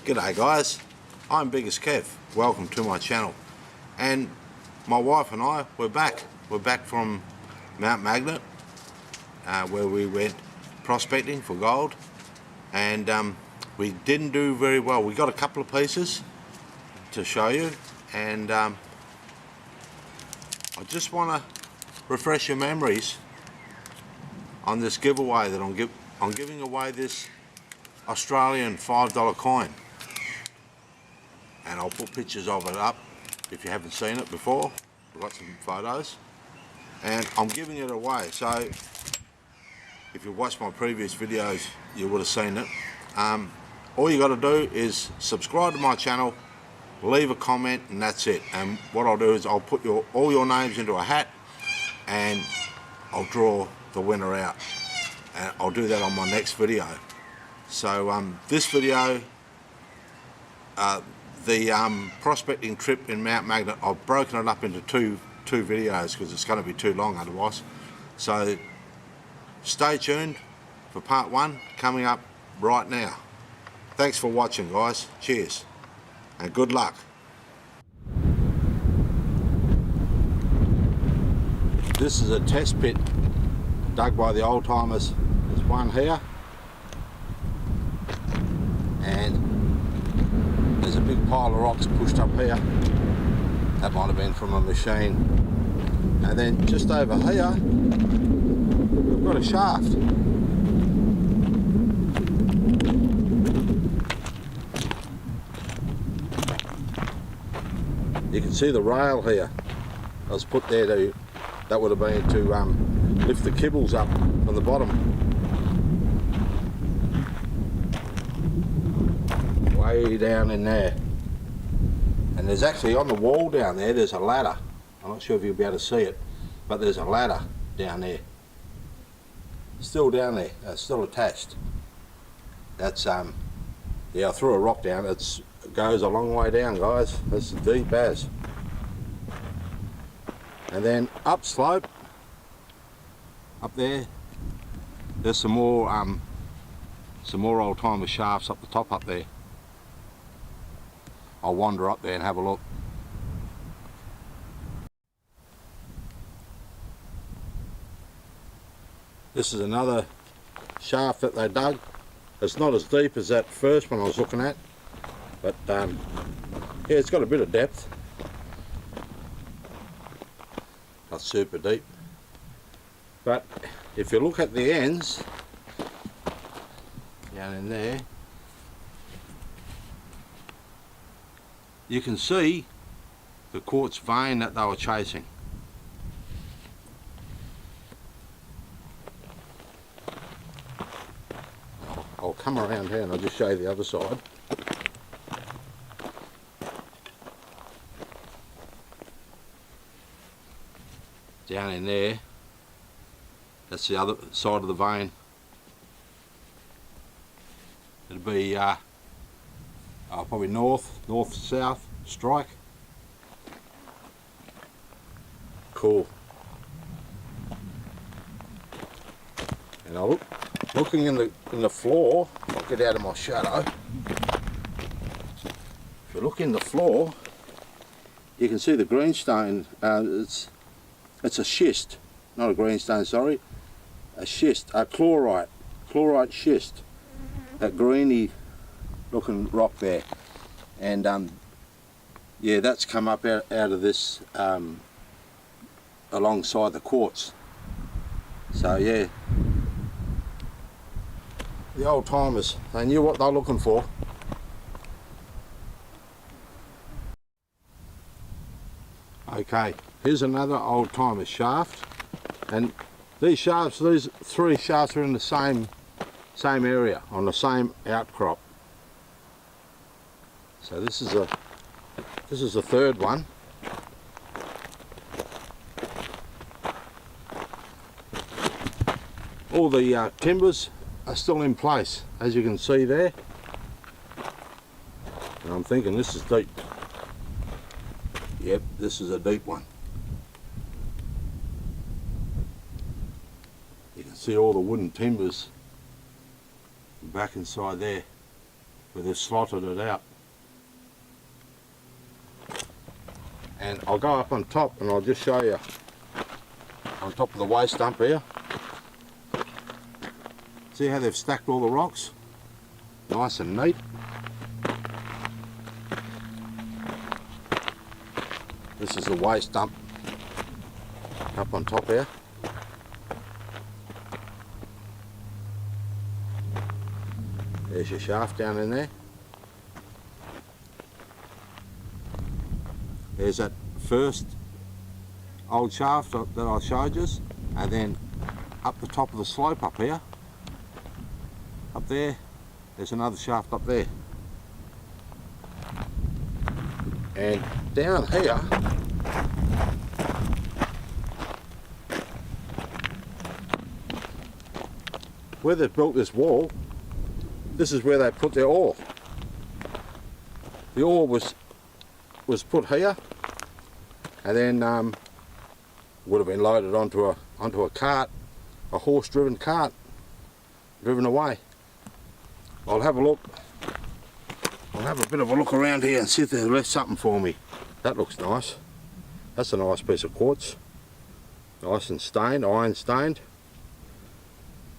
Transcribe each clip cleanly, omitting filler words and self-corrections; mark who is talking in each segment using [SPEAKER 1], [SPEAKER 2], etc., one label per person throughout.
[SPEAKER 1] G'day guys, I'm Biggest Kev. Welcome to my channel. And my wife and I, we're back. We're back from Mount Magnet, where we went prospecting for gold. And we didn't do very well. We got a couple of pieces to show you. And I just want to refresh your memories on this giveaway that I'm giving away this Australian $5 coin, and I'll put pictures of it up if you haven't seen it before. I've got some photos and I'm giving it away, so if you watched my previous videos you would have seen it. All you got to do is subscribe to my channel, leave a comment, and that's it. And what I'll do is I'll put all your names into a hat and I'll draw the winner out, and I'll do that on my next video. So this video, the prospecting trip in Mount Magnet, I've broken it up into two videos because it's going to be too long otherwise. So stay tuned for part one coming up right now. Thanks for watching guys, cheers and good luck. This is a test pit dug by the old timers. There's one here, and there's a big pile of rocks pushed up here. That might have been from a machine. And then just over here we've got a shaft. You can see the rail here. I was put there to, that would have been to lift the kibbles up from the bottom. Way down in there. And there's actually on the wall down there, there's a ladder. I'm not sure if you'll be able to see it, but there's a ladder down there. Still down there, still attached. That's, yeah, I threw a rock down. It goes a long way down, guys. It's deep as. And then upslope, up there, there's some more old timer shafts up the top up there. I'll wander up there and have a look. This is another shaft that they dug. It's not as deep as that first one I was looking at, but yeah, it's got a bit of depth. Not super deep, but if you look at the ends down in there, you can see the quartz vein that they were chasing. I'll come around here and I'll just show you the other side. Down in there, that's the other side of the vein. It'll be probably north-south strike. Cool. And I'm looking in the floor. I'll get out of my shadow. If you look in the floor, you can see the greenstone. It's a schist, not a greenstone, sorry. A schist, a chlorite schist. That greeny looking rock there. And yeah, that's come up out of this alongside the quartz. So yeah, the old timers, they knew what they're looking for. Okay, here's another old timer shaft, and these three shafts are in the same area, on the same outcrop. So this is the third one. All the timbers are still in place, as you can see there. And I'm thinking this is deep. Yep, this is a deep one. You can see all the wooden timbers back inside there. where they've slotted it out. And I'll go up on top and I'll just show you on top of the waste dump here. See how they've stacked all the rocks? Nice and neat. This is the waste dump up on top here. There's your shaft down in there. There's that first old shaft that I showed you, and then up the top of the slope up here, up there, there's another shaft up there. And down here, where they've built this wall, this is where they put their ore. The ore was put here, and then would have been loaded onto a cart, a horse-driven cart, driven away. I'll have a look. I'll have a bit of a look around here and see if they've left something for me. That looks nice. That's a nice piece of quartz. Nice and stained, iron stained.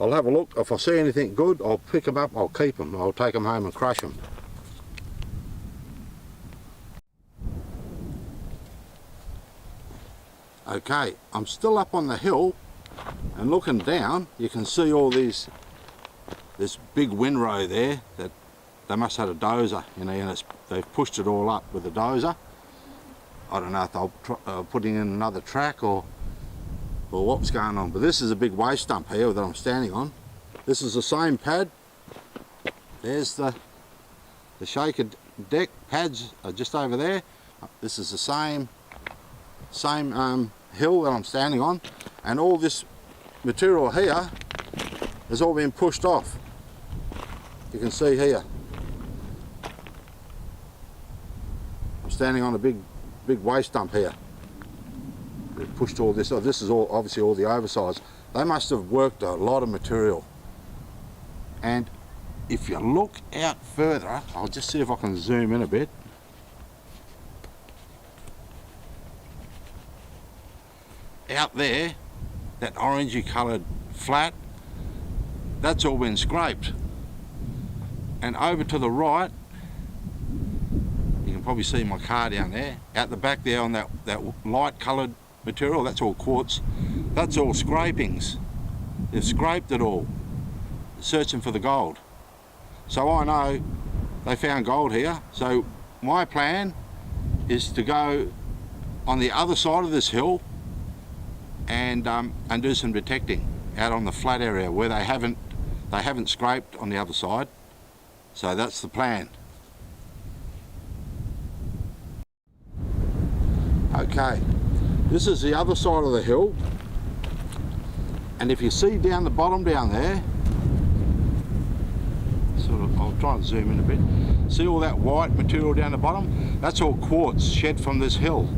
[SPEAKER 1] I'll have a look. If I see anything good, I'll pick them up, I'll keep them. I'll take them home and crush them. Okay, I'm still up on the hill, and looking down, you can see all this big windrow there that they must have had a dozer, you know, and they've pushed it all up with a dozer. I don't know if they're putting in another track or what's going on, but this is a big waste dump here that I'm standing on. This is the same pad. There's the shaker deck pads are just over there. This is the same hill that I'm standing on, and all this material here has all been pushed off. You can see here. I'm standing on a big waste dump here. They've pushed all this. Oh, this is all obviously all the oversize. They must have worked a lot of material. And if you look out further, I'll just see if I can zoom in a bit. Out there, that orangey coloured flat, that's all been scraped. And over to the right, you can probably see my car down there. Out the back there on that light coloured material, that's all quartz. That's all scrapings. They've scraped it all, searching for the gold. So I know they found gold here. So my plan is to go on the other side of this hill and do some detecting out on the flat area where they haven't scraped on the other side. So that's the plan. Okay, this is the other side of the hill, and if you see down the bottom down there, sort of, I'll try and zoom in a bit. See all that white material down the bottom? That's all quartz shed from this hill.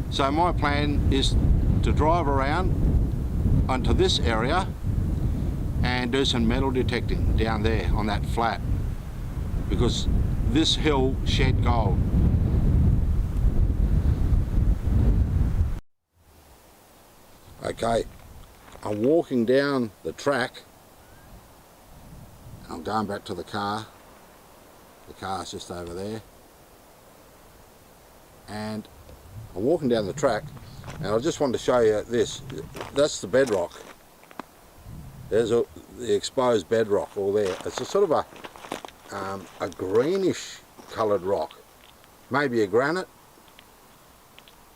[SPEAKER 1] So my plan is to drive around onto this area and do some metal detecting down there on that flat, because this hill shed gold. Okay, I'm walking down the track. I'm going back to the car. The car's just over there. And I'm walking down the track, and I just wanted to show you this. That's the bedrock. There's the exposed bedrock all there. It's a sort of a greenish coloured rock. Maybe a granite.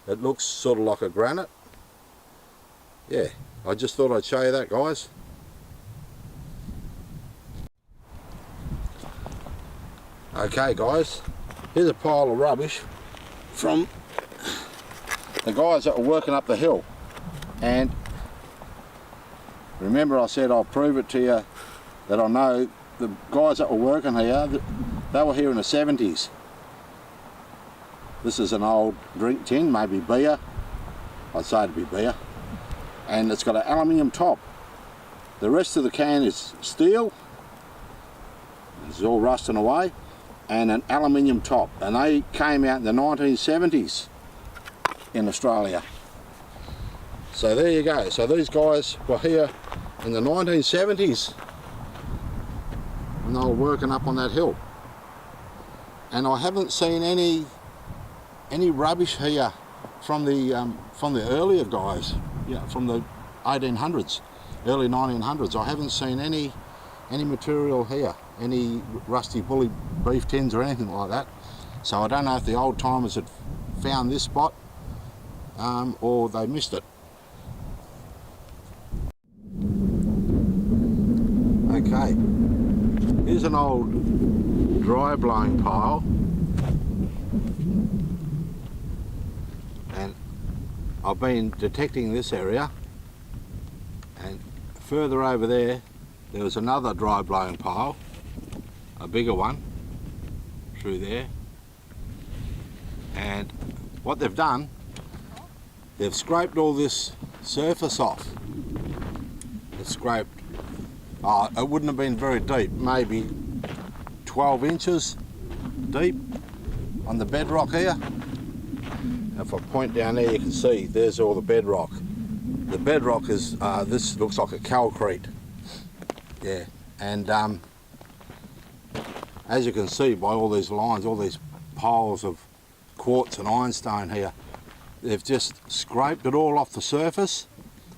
[SPEAKER 1] It looks sort of like a granite. Yeah, I just thought I'd show you that, guys. Okay guys, here's a pile of rubbish from the guys that were working up the hill, and remember I said I'll prove it to you that I know the guys that were working here, they were here in the 70s. This is an old drink tin, maybe beer. I'd say it'd be beer. And it's got an aluminium top. The rest of the can is steel. It's all rusting away. and an aluminium top, and they came out in the 1970s in Australia. So there you go. So these guys were here in the 1970s and they were working up on that hill. And I haven't seen any rubbish here from the earlier guys, yeah, from the 1800s, early 1900s. I haven't seen any material here, any rusty bully beef tins or anything like that. So I don't know if the old timers had found this spot or they missed it. Okay, here's an old dry blowing pile, and I've been detecting this area, and further over there was another dry blowing pile, a bigger one through there. And what they've done, they've scraped all this surface off. They've scraped, it wouldn't have been very deep, maybe 12 inches deep on the bedrock here. If I point down there, you can see there's all the bedrock. The bedrock is, this looks like a calcrete. Yeah, and as you can see by all these lines, all these piles of quartz and ironstone here, they've just scraped it all off the surface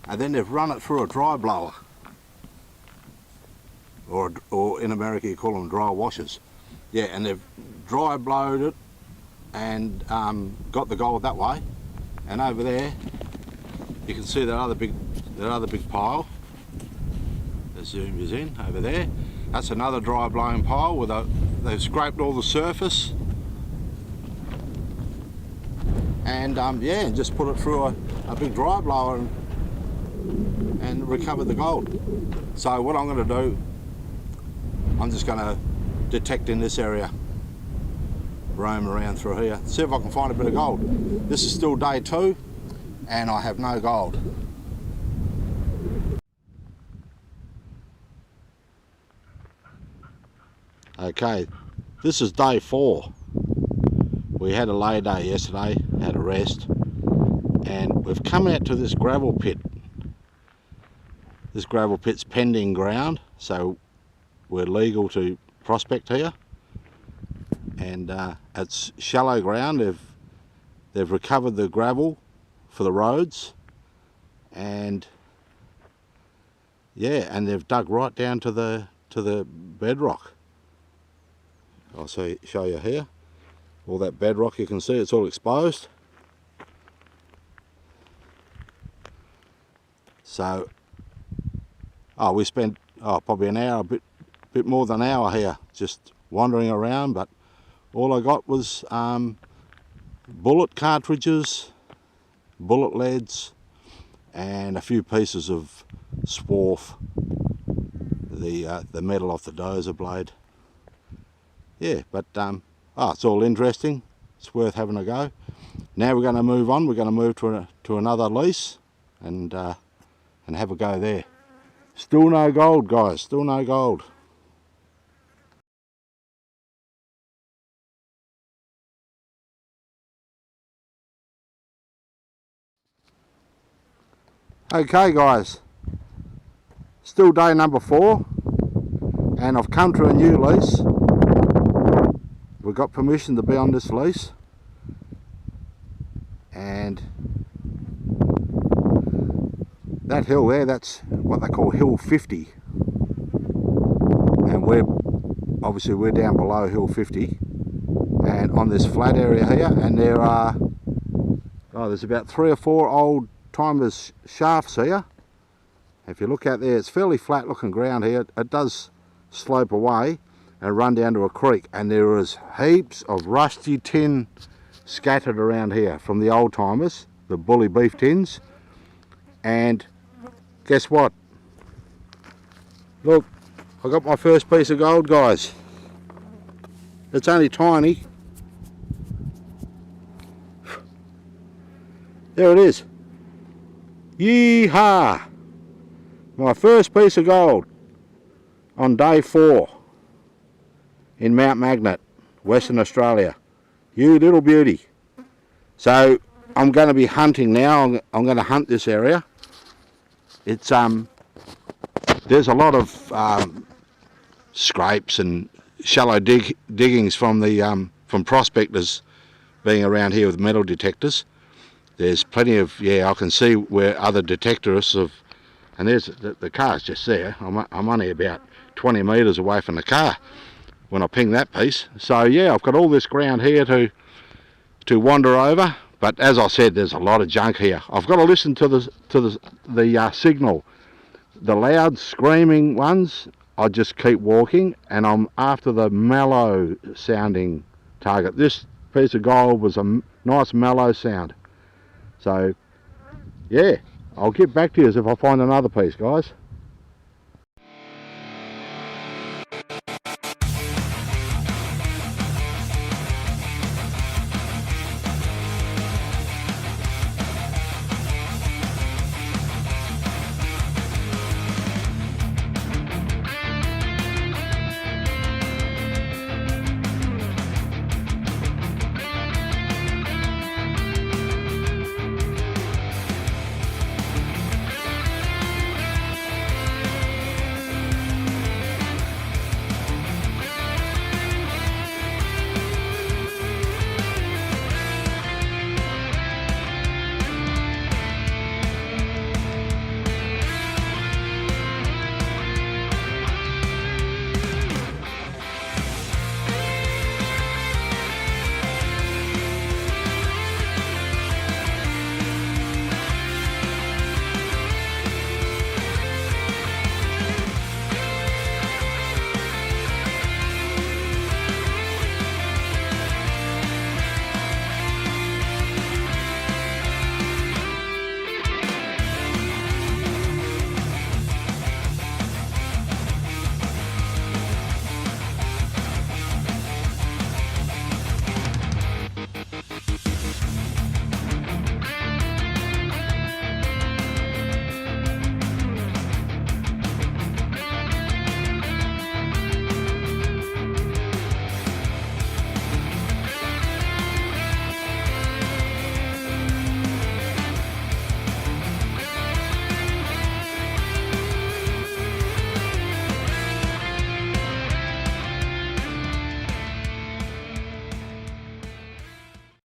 [SPEAKER 1] and then they've run it through a dry blower. Or in America you call them dry washers. Yeah, and they've dry blowed it and got the gold that way. And over there you can see that other big pile. The zoom is in over there. That's another dry blowing pile where they've scraped all the surface and yeah, just put it through a big dry blower and recovered the gold. So what I'm going to do, I'm just going to detect in this area, roam around through here, see if I can find a bit of gold. This is still day 2 and I have no gold. Okay, this is day 4. We had a lay day yesterday, had a rest, and we've come out to this gravel pit. This gravel pit's pending ground, so we're legal to prospect here. And it's shallow ground. They've recovered the gravel for the roads, and yeah, and they've dug right down to the bedrock. I'll show you here. All that bedrock, you can see it's all exposed. So, we spent probably an hour, a bit more than an hour here, just wandering around. But all I got was bullet cartridges, bullet leads, and a few pieces of swarf, the metal off the dozer blade. Yeah, but it's all interesting. It's worth having a go. Now we're going to move on. We're going to move to another lease and have a go there. Still no gold, guys. Still no gold. Okay, guys. Still day number 4, and I've come to a new lease. We've got permission to be on this lease, and that hill there, that's what they call hill 50, and we're down below hill 50 and on this flat area here, and there's about 3 or 4 old timers shafts here. If you look out there, it's fairly flat looking ground here. It does slope away and run down to a creek, and there is heaps of rusty tin scattered around here from the old timers, the bully beef tins. And guess what? Look, I got my first piece of gold, guys. It's only tiny. There it is. Yee-haw! My first piece of gold on day 4 in Mount Magnet. Western Australia. You little beauty. So I'm going to be hunting now. I'm going to hunt this area. It's there's a lot of scrapes and shallow diggings from the from prospectors being around here with metal detectors. There's plenty of, yeah, I can see where other detectorists have, and there's the car's just there. I'm only about 20 metres away from the car when I ping that piece. So yeah, I've got all this ground here to wander over. But as I said, there's a lot of junk here. I've got to listen to the signal. The loud screaming ones, I just keep walking, and I'm after the mellow sounding target. This piece of gold was a nice mellow sound. So yeah, I'll get back to you if I find another piece, guys.